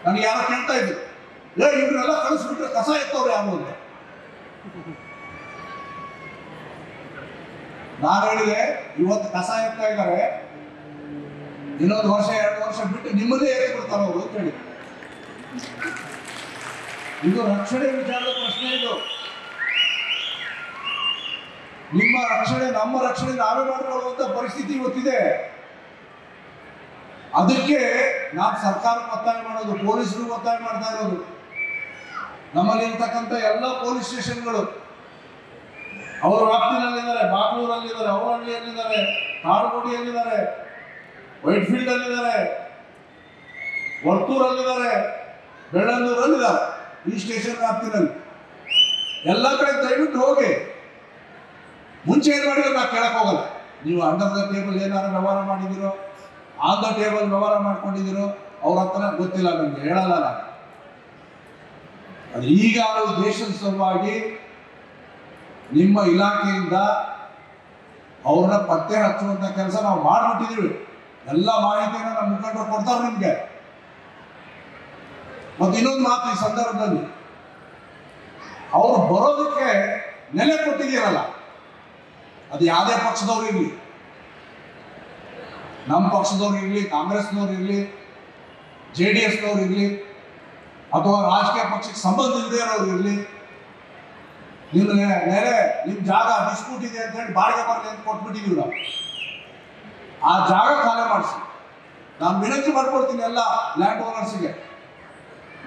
Speaker 1: ನನಗೆ ಯಾರೋ ಕೇಳ್ತಾ ಇದ್ರು, ಇವ್ರನ್ನೆಲ್ಲ ಕಳಿಸ್ಬಿಟ್ರೆ ಕಸ ಎತ್ತವ್ರು ಯಾರು ಅಂತ. ನಾನು ಹೇಳಿದೆ, ಇವತ್ತು ಕಸ ಎತ್ತಾ ಇದ್ದಾರೆ, ಇನ್ನೊಂದು ವರ್ಷ 2 ವರ್ಷ ಬಿಟ್ಟು ನಿಮ್ಮದೇ ಎತ್ತಿ ಬಿಡ್ತಾರೆ ಅವರು ಅಂತ ಹೇಳಿ. ಇದು ರಕ್ಷಣೆ ವಿಚಾರದ ಪ್ರಶ್ನೆ. ಇದು ನಿಮ್ಮ ರಕ್ಷಣೆ, ನಮ್ಮ ರಕ್ಷಣೆ ನಾವೇ ಮಾಡಿಕೊಳ್ಳುವಂತ ಪರಿಸ್ಥಿತಿ ಇವತ್ತಿದೆ. ಅದಕ್ಕೆ ನಾವು ಸರ್ಕಾರಕ್ಕೆ ಒತ್ತಾಯ ಮಾಡೋದು, ಪೊಲೀಸರು ಒತ್ತಾಯ ಮಾಡ್ತಾ ಇರೋದು. ನಮ್ಮಲ್ಲಿ ಇರ್ತಕ್ಕಂಥ ಎಲ್ಲ ಪೊಲೀಸ್ ಸ್ಟೇಷನ್ಗಳು ಅವರ ವ್ಯಾಪ್ತಿನಲ್ಲಿದ್ದಾರೆ. ಬಾಗ್ಲೂರಲ್ಲಿದ್ದಾರೆ, ಅವರಹಳ್ಳಿಯಲ್ಲಿದ್ದಾರೆ, ಕಾಡುಗೋಡಿಯಲ್ಲಿದ್ದಾರೆ, ವೈಟ್ಫೀಲ್ಡ್ ಅಲ್ಲಿದ್ದಾರೆ, ವರ್ತೂರಲ್ಲಿದ್ದಾರೆ, ಬೆಳ್ಳಂದೂರಲ್ಲಿದ್ದಾರೆ. ಈ ಸ್ಟೇಷನ್ ವ್ಯಾಪ್ತಿನಲ್ಲಿ ಎಲ್ಲ ಕಡೆ ದಯವಿಟ್ಟು ಹೋಗಿ. ಮುಂಚೆ ಏನು ಮಾಡಿದ್ರೆ ನಾವು ಕೇಳಕ್ ಹೋಗಲ್ಲ. ನೀವು ಅಂಡರ್ ದ ಟೇಬಲ್ ಏನಾದ್ರು ವ್ಯವಹಾರ ಮಾಡಿದಿರೋ, ಆನ್ ದ ಟೇಬಲ್ ವ್ಯವಹಾರ ಮಾಡ್ಕೊಂಡಿದ್ದೀರೋ ಅವ್ರ ಹತ್ರ ಗೊತ್ತಿಲ್ಲ, ನನಗೆ ಹೇಳಲ್ಲ ನಾನು. ಅದು ಈಗ ದೇಶದ ಸಲುವಾಗಿ ನಿಮ್ಮ ಇಲಾಖೆಯಿಂದ ಅವ್ರನ್ನ ಪತ್ತೆ ಹಚ್ಚುವಂತ ಕೆಲಸ ನಾವು ಮಾಡಿಬಿಟ್ಟಿದ್ದೀವಿ. ಎಲ್ಲ ಮಾಹಿತಿಯನ್ನು ನಮ್ಮ ಮುಖಂಡರು ಕೊಡ್ತಾರೆ ನಿಮ್ಗೆ. ಮತ್ತೆ ಇನ್ನೊಂದು ಮಾತು ಈ ಸಂದರ್ಭದಲ್ಲಿ, ಅವರು ಬರೋದಕ್ಕೆ ನೆಲೆ ಕೊಟ್ಟಿದ್ದೀರಲ್ಲ, ಅದು ಯಾವುದೇ ಪಕ್ಷದವ್ರು ಇರಲಿ, ನಮ್ಮ ಪಕ್ಷದವ್ರು ಇರಲಿ, ಕಾಂಗ್ರೆಸ್ನವ್ರು ಇರಲಿ, JDSನವ್ರು ಇರಲಿ, ಅಥವಾ ರಾಜಕೀಯ ಪಕ್ಷಕ್ಕೆ ಸಂಬಂಧ ಇಲ್ಲದೆ ಇರೋರು ಇರಲಿ, ನಿಮ್ಮ ನೆರೆ ನಿಮ್ಮ ಜಾಗ ಡಿಸ್ಪ್ಯೂಟ್ ಇದೆ ಅಂತ ಹೇಳಿ ಬಾಡಿಗೆ ಬರಲಿ ಅಂತ ಕೊಟ್ಬಿಟ್ಟಿದ್ದೀವಿ ನಾವು. ಆ ಜಾಗ ಖಾಲಿ ಮಾಡಿಸಿ. ನಾನು ವಿನಂತಿ ಮಾಡ್ಕೊಳ್ತೀನಿ ಎಲ್ಲ ಲ್ಯಾಂಡ್ ಓನರ್ಸ್ಗೆ,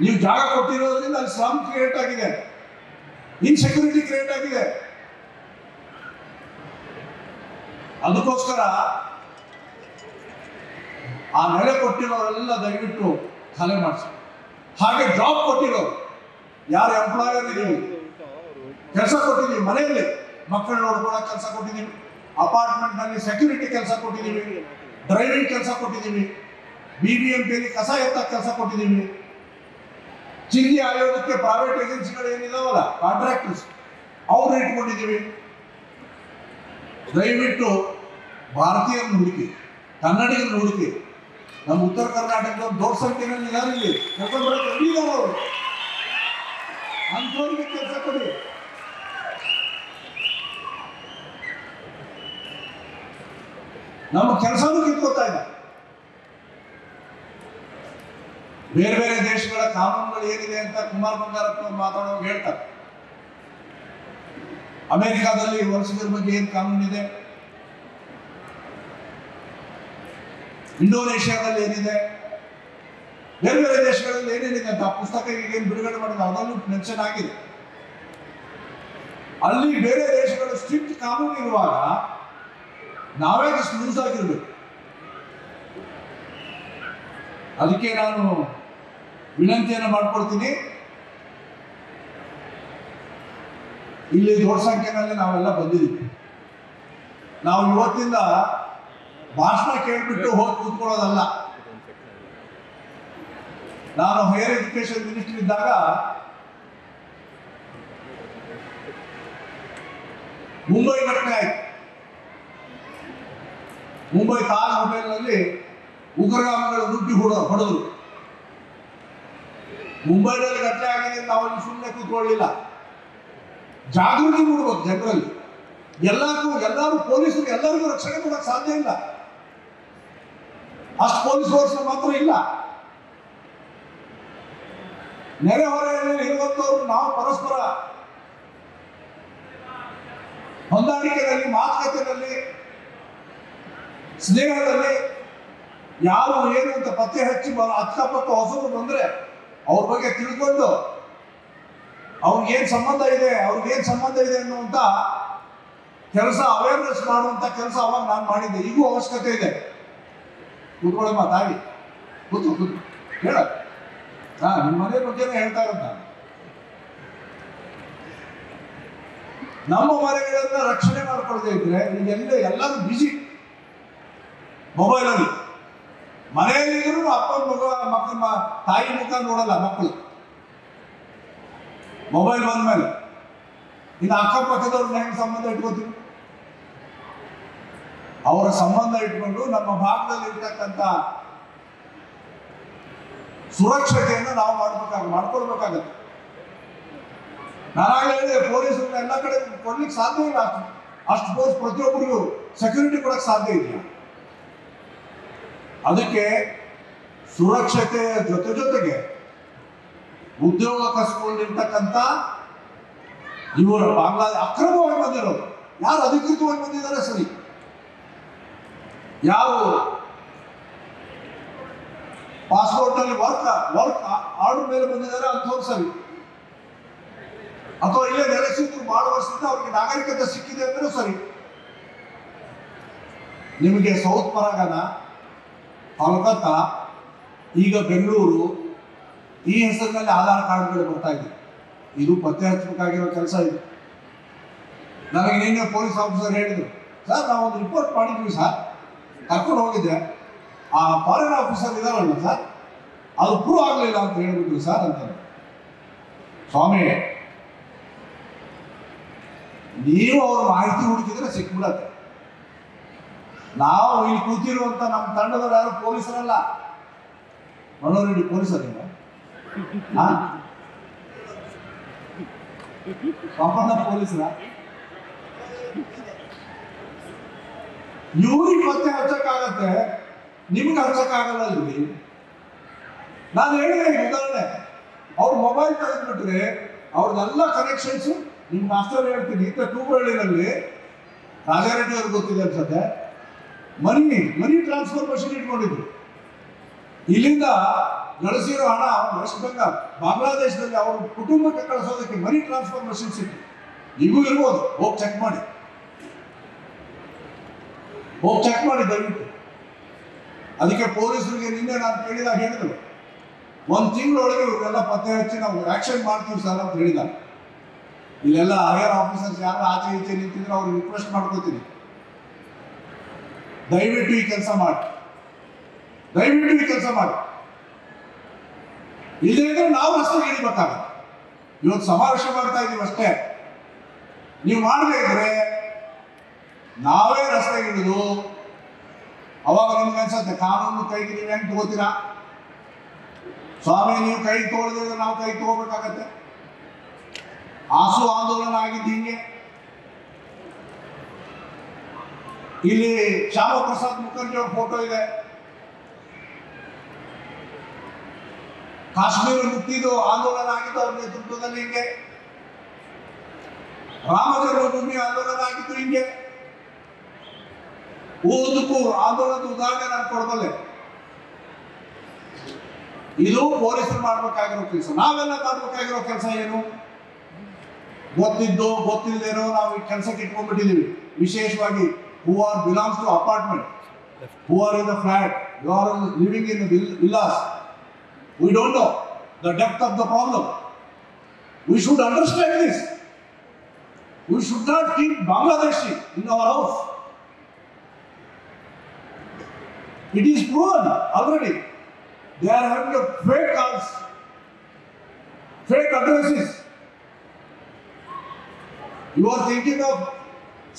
Speaker 1: ನೀವು ಜಾಗ ಕೊಟ್ಟಿರೋದ್ರಿಂದ ಅಲ್ಲಿ ಸ್ಲಮ್ ಕ್ರಿಯೇಟ್ ಆಗಿದೆ, ಇನ್ಸೆಕ್ಯೂರಿಟಿ ಕ್ರಿಯೇಟ್ ಆಗಿದೆ. ಅದಕ್ಕೋಸ್ಕರ ಆ ನೆಲೆ ಕೊಟ್ಟಿರೋರೆಲ್ಲ ದಯವಿಟ್ಟು ಖಾಲಿ ಮಾಡಿಸಿ. ಹಾಗೆ ಜಾಬ್ ಕೊಟ್ಟಿರೋರು ಯಾರು ಎಂಪ್ಲಾಯರ್ ಇದೀವಿ, ಕೆಲಸ ಕೊಟ್ಟಿದ್ದೀವಿ, ಮನೆಯಲ್ಲಿ ಮಕ್ಕಳು ನೋಡ್ಕೊಳ್ಳೋ ಕೆಲಸ ಕೊಟ್ಟಿದ್ದೀವಿ, ಅಪಾರ್ಟ್ಮೆಂಟ್ ನಲ್ಲಿ ಸೆಕ್ಯೂರಿಟಿ ಕೆಲಸ ಕೊಟ್ಟಿದ್ದೀವಿ, ಡ್ರೈವಿಂಗ್ ಕೆಲಸ ಕೊಟ್ಟಿದ್ದೀವಿ, BBMPಯಲ್ಲಿ ಕಸ ಎತ್ತ ಕೆಲಸ ಕೊಟ್ಟಿದ್ದೀವಿ, ಚಿಂದಿ ಆಯೋಗಕ್ಕೆ ಪ್ರೈವೇಟ್ ಏಜೆನ್ಸಿಗಳು ಏನಿದಾವಲ್ಲ ಕಾಂಟ್ರಾಕ್ಟರ್ಸ್ ಅವ್ರು ಇಟ್ಕೊಂಡಿದ್ದೀವಿ. ದಯವಿಟ್ಟು ಭಾರತೀಯರನ್ನು ಹುಡುಕಿ, ಕನ್ನಡಿಗರನ್ನು ಹುಡುಕಿ. ನಮ್ಮ ಉತ್ತರ ಕರ್ನಾಟಕದ ದೊಡ್ಡ ಸಂಖ್ಯೆಯಲ್ಲಿ ಇದ್ದಾರೆ, ಇಲ್ಲಿ ಕೆಲಸ ಮಾಡೋದು ರೆಡಿ ಇದ್ದಾರೆ ಅವರು, ಅಂಥವ್ರಿಗೆ ಕೆಲಸ ಕೊಡಿ. ನಮ್ಮ ಕೆಲಸನೂ ಕಿತ್ಕೋತಾ ಇದೆ. ಬೇರೆ ಬೇರೆ ದೇಶಗಳ ಕಾನೂನುಗಳು ಏನಿದೆ ಅಂತ ಕುಮಾರ್ ಬಂಗಾರಪ್ಪ ಮಾತಾಡುವಾಗ ಹೇಳ್ತಾರೆ. ಅಮೆರಿಕಾದಲ್ಲಿ ವಲಸಿಗರ ಬಗ್ಗೆ ಏನು ಕಾನೂನಿದೆ, ಇಂಡೋನೇಷ್ಯಾದಲ್ಲಿ ಏನಿದೆ, ಬೇರೆ ಬೇರೆ ದೇಶಗಳಲ್ಲಿ ಏನೇನಿದೆ ಅಂತ ಆ ಪುಸ್ತಕ ಏನು ಬಿಡುಗಡೆ ಮಾಡೋದು ಅದರಲ್ಲೂ ಮೆನ್ಷನ್ ಆಗಿದೆ. ಅಲ್ಲಿ ಬೇರೆ ದೇಶಗಳು ಸ್ಟ್ರಿಕ್ಟ್ ಕಾನೂನು ಇರುವಾಗ ನಾವೇ ಲೂಸ್ ಆಗಿರ್ಬೇಕು. ಅದಕ್ಕೆ ನಾನು ವಿನಂತಿಯನ್ನು ಮಾಡ್ಕೊಳ್ತೀನಿ, ಇಲ್ಲಿ ದೊಡ್ಡ ಸಂಖ್ಯೆಯಲ್ಲಿ ನಾವೆಲ್ಲ ಬಂದಿದ್ದೀವಿ. ನಾವು ಇವತ್ತಿಂದ ಭಾಷಣ ಕೇಳ್ಬಿಟ್ಟು ಹೋಗಿ ಕೂತ್ಕೊಳ್ಳೋದಲ್ಲ. ನಾನು ಹೈಯರ್ ಎಜುಕೇಶನ್ ಮಿನಿಸ್ಟರ್ ಇದ್ದಾಗ ಮುಂಬೈ ಘಟನೆ ಆಯ್ತು. ಮುಂಬೈ ತಾಜ್ ಹೋಟೆಲ್ನಲ್ಲಿ ಉಗ್ರಗಾಮಿಗಳು ನುಗ್ಗಿ ಹೊಡೆದ್ರು. ಮುಂಬೈನಲ್ಲಿ ಘಟನೆ ಆಗಿದೆ, ನಾವು ಇಲ್ಲಿ ಸುಮ್ಮನೆ ಕೂತ್ಕೊಳ್ಳಿಲ್ಲ. ಜಾಗೃತಿ ಮೂಡಬೇಕು ಜನರಲ್ಲಿ. ಎಲ್ಲರೂ ಪೊಲೀಸರು ಎಲ್ಲರಿಗೂ ರಕ್ಷಣೆ ಕೊಡಕ್ಕೆ ಸಾಧ್ಯ ಇಲ್ಲ, ಅಷ್ಟು ಪೊಲೀಸ್ ಫೋರ್ಸ್ ಮಾತ್ರ ಇಲ್ಲ. ನೆರೆಹೊರೆಯಲ್ಲಿ ಇರುವಂತವ್ರು ನಾವು ಪರಸ್ಪರ ಹೊಂದಾಣಿಕೆಯಲ್ಲಿ, ಮಾತುಕತೆಯಲ್ಲಿ, ಸ್ನೇಹದಲ್ಲಿ ಯಾರು ಏನು ಅಂತ ಪತ್ತೆ ಹಚ್ಚಿ ಅಕ್ಕಪಕ್ಕ ಹೊಸರು ಬಂದ್ರೆ ಅವ್ರ ಬಗ್ಗೆ ತಿಳ್ಕೊಂಡು ಅವ್ರಿಗೇನು ಸಂಬಂಧ ಇದೆ ಅನ್ನುವಂಥ ಕೆಲಸ, ಅವೇರ್ನೆಸ್ ಮಾಡುವಂಥ ಕೆಲಸ ಅವಾಗ ನಾನು ಮಾಡಿದ್ದೆ. ಈಗೂ ಅವಶ್ಯಕತೆ ಇದೆ. ಕೂತ್ಕೊಳ್ಳಮ್ಮ ತಾಯಿ, ಕೂತು ಹೇಳ. ನಿಮ್ಮ ಮನೆ ಬಗ್ಗೆನೇ ಹೇಳ್ತಾ ಇರೋದು ನಾನು. ನಮ್ಮ ಮನೆಗಳನ್ನ ರಕ್ಷಣೆ ಮಾಡ್ಕೊಳ್ತಾ ಇದ್ರೆ ಈಗ ಎಲ್ಲರೂ ಬಿಜಿ ಮೊಬೈಲಲ್ಲಿ. ಮನೆಯಲ್ಲಿದ್ರು ಅಪ್ಪನ ಮಕ್ಕಳ ತಾಯಿ ಮುಖ ನೋಡಲ್ಲ ಮಕ್ಕಳು, ಮೊಬೈಲ್ ಬಂದ್ಮೇಲೆ. ಇನ್ನು ಅಕ್ಕಪಕ್ಕದವ್ರನ್ನ ಹೆಂಗೆ ಸಂಬಂಧ ಇಟ್ಕೋತೀವಿ? ಅವರ ಸಂಬಂಧ ಇಟ್ಕೊಂಡು ನಮ್ಮ ಭಾಗದಲ್ಲಿ ಇರ್ತಕ್ಕಂಥ ಸುರಕ್ಷತೆಯನ್ನು ನಾವು ಮಾಡ್ಕೊಳ್ಬೇಕಾಗತ್ತೆ. ನಾನಾಗಲೇ ಹೇಳಿದೆ, ಪೊಲೀಸರನ್ನ ಎಲ್ಲ ಕಡೆ ಕೊಡ್ಲಿಕ್ಕೆ ಸಾಧ್ಯ ಇಲ್ಲ. ಅಷ್ಟು ಫೋರ್ಸ್ ಪ್ರತಿಯೊಬ್ಬರಿಗೂ ಸೆಕ್ಯೂರಿಟಿ ಕೊಡಕ್ಕೆ ಸಾಧ್ಯ ಇದೆಯಾ? ಅದಕ್ಕೆ ಸುರಕ್ಷತೆಯ ಜೊತೆಗೆ ಉದ್ಯೋಗ ಕಸ್ಕೊಂಡಿರ್ತಕ್ಕಂಥ ಇವರು ಬಾಂಗ್ಲಾದೇಶ ಅಕ್ರಮವಾಗಿ ಬಂದಿರೋರು, ಯಾರು ಅಧಿಕೃತವಾಗಿ ಬಂದಿದ್ದಾರೆ ಸರಿ, ಯಾರು ಪಾಸ್ಪೋರ್ಟ್ ನಲ್ಲಿ ವರ್ಕ್ ಆರ್ಡರ್ ಮೇಲೆ ಬಂದಿದ್ದಾರೆ ಅಂಥವ್ರು ಸರಿ, ಅಥವಾ ಇಲ್ಲೇ ನೆಲೆಸಿದ್ರು ಬಹಳ ವರ್ಷದಿಂದ ಅವ್ರಿಗೆ ನಾಗರಿಕತೆ ಸಿಕ್ಕಿದೆ ಅಂದ್ರೂ ಸರಿ. ನಿಮಗೆ ಸೌತ್ ಪರಗನ, ಕೋಲ್ಕತ್ತಾ, ಈಗ ಬೆಂಗಳೂರು, ಈ ಹೆಸರಿನಲ್ಲಿ ಆಧಾರ್ ಕಾರ್ಡ್ಗಳು ಬರ್ತಾ ಇದೆ. ಇದು ಪತ್ತೆ ಹಚ್ಚಬೇಕಾಗಿರೋ ಕೆಲಸ ಇದೆ. ನನಗೆ ನಿನ್ನೆ ಪೊಲೀಸ್ ಆಫೀಸರ್ ಹೇಳಿದ್ರು, ಸರ್ ನಾವೊಂದು ರಿಪೋರ್ಟ್ ಮಾಡಿದ್ವಿ ಸರ್, ಕರ್ಕೊಂಡು ಹೋಗಿದ್ದೆ, ಆ ಫಾರಿನ್ ಆಫೀಸರ್ ಇದಾರಲ್ಲ ಸರ್, ಅದು ಪ್ರೂವ್ ಆಗಲಿಲ್ಲ ಅಂತ ಹೇಳಿಬಿಟ್ರು ಸರ್ ಅಂತ. ಸ್ವಾಮಿ, ನೀವು ಅವ್ರ ಮಾಹಿತಿ ಹುಡುಕಿದ್ರೆ ಸಿಕ್ಬಿಡತ್ತೆ. ನಾವು ಇಲ್ಲಿ ಕೂತಿರುವಂತ ನಮ್ಮ ತಂಡದವರು ಯಾರು ಪೊಲೀಸರಲ್ಲ. ಮನೋರೆಡ್ಡಿ ಪೊಲೀಸರೇನು? ಪಾಪಣ್ಣ ಪೊಲೀಸರ? ಇವ್ರಿಗೆ ಪತ್ತೆ ಹಚ್ಚಕ್ಕಾಗತ್ತೆ, ನಿಮ್ಗೆ ಹಚ್ಚಕ್ಕಾಗಲ್ಲ. ಇಲ್ಲಿ ನಾನು ಹೇಳಿದೆ ಉದಾಹರಣೆ, ಅವ್ರ ಮೊಬೈಲ್ ತೆಗೆದ್ಬಿಟ್ರೆ ಅವ್ರದ್ದೆಲ್ಲ ಕನೆಕ್ಷನ್ಸ್ ನಿಮ್ಗೆ ಆಶ್ಚರ್ಯ ಹೇಳ್ತೀನಿ. ಇಂಥ ತೂಬಳ್ಳಿನಲ್ಲಿ ರಾಜಾರೆಡ್ಡಿ ಅವ್ರಿಗೆ ಗೊತ್ತಿದೆ ಅನ್ಸುತ್ತೆ, ಮನಿ ಟ್ರಾನ್ಸ್ಫರ್ ಮಷಿನ್ ಇಟ್ಕೊಂಡಿದ್ರು. ಇಲ್ಲಿಂದ ಗಳಿಸಿರೋ ಹಣ ವೆಸ್ಟ್ ಬೆಂಗಾಲ್ ಬಾಂಗ್ಲಾದೇಶದಲ್ಲಿ ಅವ್ರ ಕುಟುಂಬಕ್ಕೆ ಕಳಿಸೋದಕ್ಕೆ ಮನಿ ಟ್ರಾನ್ಸ್ಫರ್ ಮಷಿನ್ ಸಿಕ್ತು. ಈಗೂ ಇರ್ಬೋದು, ಹೋಗಿ ಚೆಕ್ ಮಾಡಿ ದಯವಿಟ್ಟು. ಅದಕ್ಕೆ ಪೊಲೀಸರಿಗೆ ನಿನ್ನೆ ನಾನು ಕೇಳಿದಾಗ ಹೇಳಿದ್ರು, 1 ತಿಂಗಳೊಳಗೆ ಇವ್ರೆಲ್ಲ ಪತ್ತೆ ಹಚ್ಚಿ ನಾವು ಆಕ್ಷನ್ ಮಾಡ್ತೀವಿ ಸರ್ ಅಂತ ಹೇಳಿದ್ದಾರೆ. ಇಲ್ಲೆಲ್ಲ ಹೈಯರ್ ಆಫೀಸರ್ಸ್ ಯಾರು ಆಚೆ ಈಚೆ ನಿಂತಿದ್ರೆ ಅವ್ರಿಗೆ ರಿಕ್ವೆಸ್ಟ್ ಮಾಡ್ಕೋತೀನಿ, ದಯವಿಟ್ಟು ಈ ಕೆಲಸ ಮಾಡಿ. ಇಲ್ಲದಿದ್ರೆ ನಾವು ರಸ್ತೆಗೆ ಇಳಿಬೇಕಾಗುತ್ತೆ. ಇವತ್ತು ಸಮಾವೇಶ ಮಾಡ್ತಾ ಇದೀವಿ ಅಷ್ಟೇ, ನೀವು ಮಾಡದೇ ಇದ್ರೆ ನಾವೇ ರಸ್ತೆಗೆ ಇಳಿದು ಅವಾಗ ನಿಮ್ಗೆ ಅನ್ಸುತ್ತೆ ಕಾನೂನು ಕೈಗೆ ನೀವು ಹೆಂಗೆ ತಗೋತೀರಾ ಸ್ವಾಮಿ, ನೀವು ಕೈ ತಗೊಳ್ದಿದ್ರೆ ನಾವು ಕೈ ತಗೋಬೇಕಾಗತ್ತೆ. ಆಸು ಆಂದೋಲನ ಆಗಿದ್ದು ಹಿಂಗೆ. ಇಲ್ಲಿ ಶ್ಯಾಮ ಪ್ರಸಾದ್ ಮುಖರ್ಜಿ ಅವ್ರ ಫೋಟೋ ಇದೆ. ಕಾಶ್ಮೀರ ಮುಕ್ತಿದು ಆಂದೋಲನ ಆಗಿದ್ದು ಅವ್ರ ನೇತೃತ್ವದಲ್ಲಿ ಹಿಂಗೆ. ರಾಮ ಜನ್ಮಭೂಮಿ ಆಂದೋಲನ ಆಗಿದ್ದು ಹಿಂಗೆ. ಓದಕ್ಕೂ ಆಂದೋಲನದ ಉದಾಹರಣೆ ನಾನು ಕೊಡಬಲ್ಲೆ. ಇದು ಪೊಲೀಸರು ಮಾಡ್ಬೇಕಾಗಿರೋ ಕೆಲಸ. ನಾವೆಲ್ಲ ಮಾಡ್ಬೇಕಾಗಿರೋ ಕೆಲಸ ಏನು? ಗೊತ್ತಿದ್ದೋ ಗೊತ್ತಿಲ್ಲದೇನೋ ನಾವು ಈ ಕೆಲಸಕ್ಕೆ ಇಟ್ಕೊಂಡ್ಬಿಟ್ಟಿದ್ದೀವಿ. ವಿಶೇಷವಾಗಿ who are belongs to apartment, who are in the flat, you are living in villas. We don't know the depth of the problem. We should understand this. We should not keep Bangladeshi in our house. It is proven already. They are having a fake calls, fake addresses. You are thinking of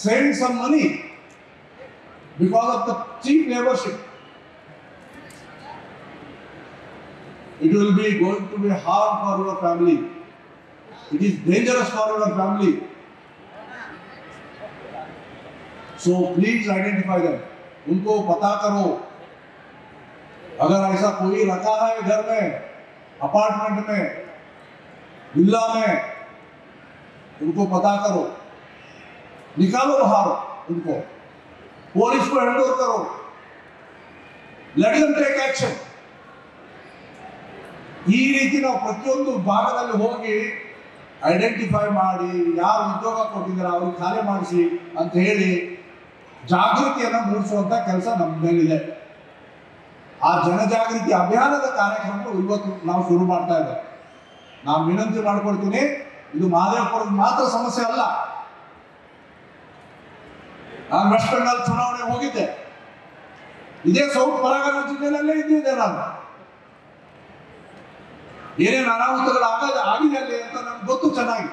Speaker 1: saving some money because of the cheap laborship. It will be going to be harm for your family. It is dangerous for your family. So please identify them. उनको पता करो. अगर ऐसा कोई रखा है घर में, अपार्टमेंट में, विला में, उनको पता करो, निकालो बाहर उनको, पुलिस को हैंड ओवर करो. Let them take action. ಈ ರೀತಿ ನಾವು ಪ್ರತಿಯೊಂದು ಭಾಗದಲ್ಲಿ ಹೋಗಿ ಐಡೆಂಟಿಫೈ ಮಾಡಿ ಯಾರು ಉದ್ಯೋಗ ಕೊಟ್ಟಿದ್ದಾರೆ ಅವ್ರಿಗೆ ಖಾಲಿ ಮಾಡಿಸಿ ಅಂತ ಹೇಳಿ ಜಾಗೃತಿಯನ್ನು ಮೂಡಿಸುವಂತ ಕೆಲಸ ನಮ್ಮ ಮೇಲಿದೆ. ಆ ಜನಜಾಗೃತಿ ಅಭಿಯಾನದ ಕಾರ್ಯಕ್ರಮ ಇವತ್ತು ನಾವು ಶುರು ಮಾಡ್ತಾ ಇದ್ದೇವೆ. ನಾನು ವಿನಂತಿ ಮಾಡ್ಕೊಳ್ತೀನಿ, ಇದು ಮಹದೇವಪುರದ ಮಾತ್ರ ಸಮಸ್ಯೆ ಅಲ್ಲ. ನಾನು ವೆಸ್ಟ್ ಬೆಂಗಾಲ್ ಚುನಾವಣೆ ಹೋಗಿದ್ದೆ, ಇದೇ ಸೌತ್ ಪರಗಣ ಜಿಲ್ಲೆಯಲ್ಲೇ ಇದ್ದಿದ್ದೆ. ನಾನು ಏನೇನು ಅನಾಹುತಗಳು ಆಗಿದೆ ಅಲ್ಲಿ ಅಂತ ನಮ್ಗೆ ಗೊತ್ತು ಚೆನ್ನಾಗಿ.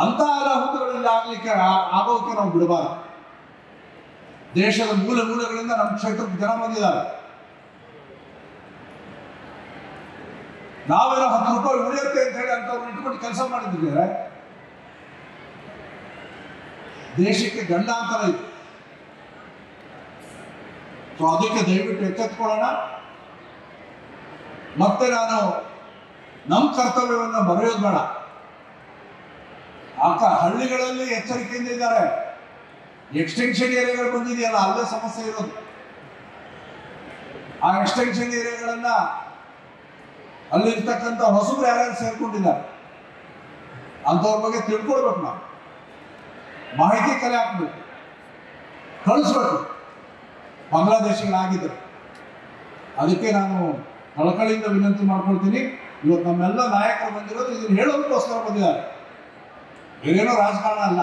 Speaker 1: ಅಂತ ಅನಾಹುತಗಳಲ್ಲಿ ಆಗೋಕೆ ನಾವು ಬಿಡಬಾರದು. ದೇಶದ ಮೂಲೆಗಳಿಂದ ನಮ್ಮ ಕ್ಷೇತ್ರಕ್ಕೆ ಜನ ಬಂದಿದ್ದಾರೆ. ನಾವೇನೋ 10 ರೂಪಾಯಿ ಉಳಿಯುತ್ತೆ ಅಂತ ಹೇಳಿ ಅಂತವ್ರು ಇಟ್ಕೊಂಡು ಕೆಲಸ ಮಾಡಿದ್ರೆ ದೇಶಕ್ಕೆ ಗಂಡಾಂತರ ಇದೆ. ಸೊ ಅದಕ್ಕೆ ದಯವಿಟ್ಟು ಎಚ್ಚೆತ್ಕೊಳ್ಳೋಣ. ಮತ್ತೆ ನಾನು ನಮ್ಮ ಕರ್ತವ್ಯವನ್ನು ಬರೆಯೋದು ಬೇಡ. ಹಳ್ಳಿಗಳಲ್ಲಿ ಎಚ್ಚರಿಕೆಯಿಂದ ಇದ್ದಾರೆ. ಎಕ್ಸ್ಟೆನ್ಷನ್ ಏರಿಯಾಗಳು ಬಂದಿದೆಯಲ್ಲ, ಅಲ್ಲೇ ಸಮಸ್ಯೆ ಇರೋದು. ಆ ಎಕ್ಸ್ಟೆನ್ಷನ್ ಏರಿಯಾಗಳನ್ನ ಅಲ್ಲಿರ್ತಕ್ಕಂಥ ಹೊಸಬ್ರು ಯಾರ್ಯಾರು ಸೇರ್ಕೊಂಡಿದ್ದಾರೆ ಅಂಥವ್ರ ಬಗ್ಗೆ ತಿಳ್ಕೊಳ್ಬೇಕು. ನಾವು ಮಾಹಿತಿ ಕಲೆ ಹಾಕ್ಬೇಕು, ಕಳಿಸ್ಬೇಕು ಬಾಂಗ್ಲಾದೇಶಿಗಳಾಗಿದ್ದರು. ಅದಕ್ಕೆ ನಾನು ಕಳಕಳಿಯಿಂದ ವಿನಂತಿ ಮಾಡ್ಕೊಳ್ತೀನಿ. ಇವತ್ತು ನಮ್ಮೆಲ್ಲ ನಾಯಕರು ಬಂದಿರೋದು ಇದನ್ನು ಹೇಳೋದಕ್ಕೋಸ್ಕರ ಬಂದಿದ್ದಾರೆ, ಬೇರೇನೋ ರಾಜಕಾರಣ ಅಲ್ಲ.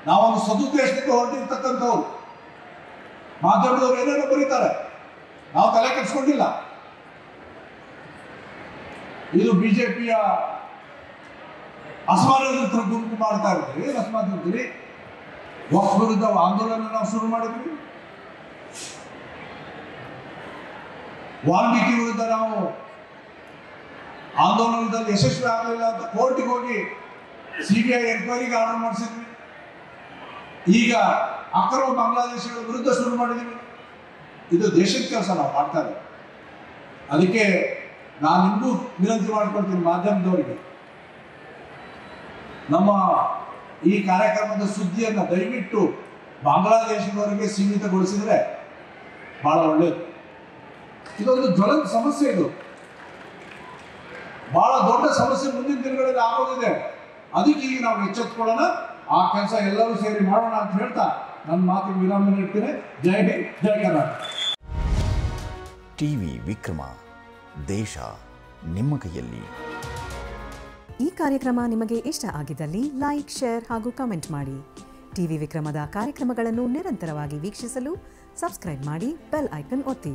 Speaker 1: ನಾವೊಂದು ಸದುದ್ದೇಶದಿಂದ ಹೊರಟಿರ್ತಕ್ಕಂಥವ್ರು. ಮಾಧ್ಯಮದವ್ರು ಏನೇನೋ ಬರೀತಾರೆ, ನಾವು ತಲೆ ಕೆಡಿಸ್ಕೊಂಡಿಲ್ಲ. ಇದು ಬಿಜೆಪಿಯ ಅಸಮಾಧಾನ ಗುಂಪು ಮಾಡ್ತಾ ಇರ್ತೀವಿ. ಏನು ಅಸಮಾಧಾನ ಇರ್ತೀವಿ? ವಕ್ಫ್ ವಿರುದ್ಧ ಆಂದೋಲನ ನಾವು ಶುರು ಮಾಡಿದ್ವಿ. ವಾಲ್ಮೀಕಿ ವಿರುದ್ಧ ನಾವು ಆಂದೋಲನದಲ್ಲಿ ಯಶಸ್ವಿ ಆಗಲಿಲ್ಲ ಅಂತ ಕೋರ್ಟಿಗೆ ಹೋಗಿ ಸಿಬಿಐ ಎನ್ಕ್ವೈರಿಗೆ ಆರ್ಡರ್ ಮಾಡಿಸಿದ್ವಿ. ಈಗ ಅಕ್ರಮ ಬಾಂಗ್ಲಾದೇಶಿಗಳ ವಿರುದ್ಧ ಶುರು ಮಾಡಿದ್ವಿ. ಇದು ದೇಶದ ಕೆಲಸ ನಾವು ಮಾಡ್ತಾ ಇದ್ದೀವಿ. ಅದಕ್ಕೆ ನಾನು ನಿಮಗೂ ವಿನಂತಿ ಮಾಡ್ಕೊಳ್ತೀನಿ ಮಾಧ್ಯಮದವರಿಗೆ, ನಮ್ಮ ಈ ಕಾರ್ಯಕ್ರಮದ ಸುದ್ದಿಯನ್ನು ದಯವಿಟ್ಟು ಬಾಂಗ್ಲಾದೇಶದವರೆಗೆ ಸೀಮಿತಗೊಳಿಸಿದರೆ ಬಹಳ ಒಳ್ಳೆಯದು. ಇದೊಂದು ಜ್ವಲಂತ ಸಮಸ್ಯೆ, ಇದು ಬಹಳ ದೊಡ್ಡ ಸಮಸ್ಯೆ ಮುಂದಿನ ದಿನಗಳಲ್ಲಿ ಆಗೋದಿದೆ. ಅದಕ್ಕೆ ಈಗ ನಾವು ಎಚ್ಚೆತ್ತುಕೊಳ್ಳೋಣ, ಆ ಕೆಲಸ ಎಲ್ಲರೂ ಸೇರಿ ಮಾಡೋಣ ಅಂತ ಹೇಳ್ತಾ ನನ್ನ ಮಾತಿಗೆ ವಿರಾಮ ನೀಡ್ತೀನಿ. ಜೈ ಹಿಂದ್, ಜೈ ಕರ್ನಾಟಕ.
Speaker 2: ಟಿವಿ ವಿಕ್ರಮ, ದೇಶ ನಿಮ್ಮ ಕೈಯಲ್ಲಿ.
Speaker 3: ಈ ಕಾರ್ಯಕ್ರಮ ನಿಮಗೆ ಇಷ್ಟ ಆಗಿದ್ದಲ್ಲಿ ಲೈಕ್, ಶೇರ್ ಹಾಗೂ ಕಮೆಂಟ್ ಮಾಡಿ. ಟಿವಿ ವಿಕ್ರಮದ ಕಾರ್ಯಕ್ರಮಗಳನ್ನು ನಿರಂತರವಾಗಿ ವೀಕ್ಷಿಸಲು ಸಬ್ಸ್ಕ್ರೈಬ್ ಮಾಡಿ, ಬೆಲ್ ಐಕನ್ ಒತ್ತಿ.